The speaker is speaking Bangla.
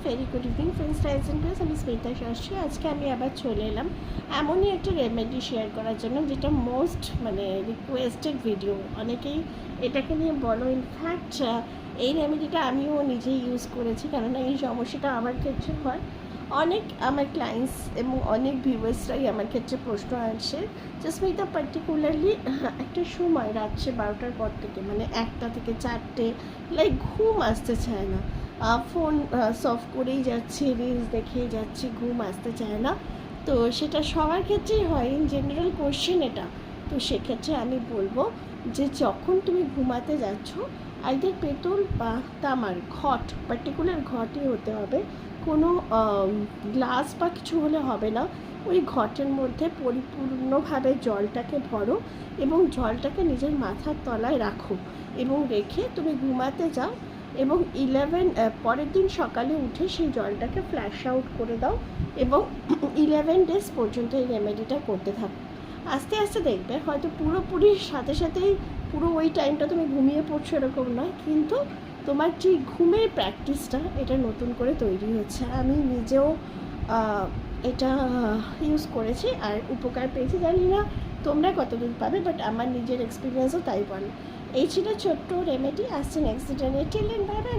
Very good evening friends ties and plus. আমি স্মিতা শাস্ত্রী। আজকে আমি আবার চলে এলাম এমনই একটা রেমেডি শেয়ার করার জন্য, যেটা মোস্ট রিকোয়েস্টেড ভিডিও। অনেকেই এটাকে নিয়ে বলো। ইনফ্যাক্ট এই রেমেডিটা আমিও নিজেই ইউজ করেছি, কেননা এই সমস্যাটা আমার ক্ষেত্রে হয়। অনেক আমার ক্লায়েন্টস এবং অনেক ভিউয়ার্সরাই আমার ক্ষেত্রে প্রশ্ন আসে যে স্মিতা পার্টিকুলারলি একটা সময় রাত্রে 12টার পর থেকে, 1টা থেকে 4টে, ঘুম আসতে চায় না। ফোন সফ করেই যাচ্ছি, রিলস দেখেই যাচ্ছি, ঘুম আসতে চায় না। তো সেটা সবার ক্ষেত্রেই হয়, ইন জেনারেল কোশ্চেন এটা। তো সেক্ষেত্রে আমি বলবো যে যখন তুমি ঘুমাতে যাচ্ছ, আইদার পেতল বা তামার ঘট, পার্টিকুলার ঘটই হতে হবে, কোনো গ্লাস বা কিছু হলে হবে না। ওই ঘটের মধ্যে পরিপূর্ণভাবে জলটাকে ভরো এবং জলটাকে নিজের মাথার তলায় রাখো এবং রেখে তুমি ঘুমাতে যাও। এবং পরের দিন সকালে উঠে সেই জলটাকে ফ্ল্যাশ আউট করে দাও এবং 11 ডেজ পর্যন্ত এই রেমেডিটা করতে থাকো। আস্তে আস্তে দেখবে হয়তো পুরোপুরি সাথে সাথেই পুরো ওই টাইমটা তুমি ঘুমিয়ে পড়ছো এরকম নয়, কিন্তু তোমার যে ঘুমের প্র্যাকটিসটা এটা নতুন করে তৈরি হচ্ছে। আমি নিজেও এটা ইউজ করেছি আর উপকার পেয়েছি। জানি না তোমরা কতদূর পাবে, বাট আমার নিজের এক্সপিরিয়েন্সও তাই বলে। এই ছিল ছোট্ট রেমেডি। আসছে নেক্সট দিনে। Till then bye by.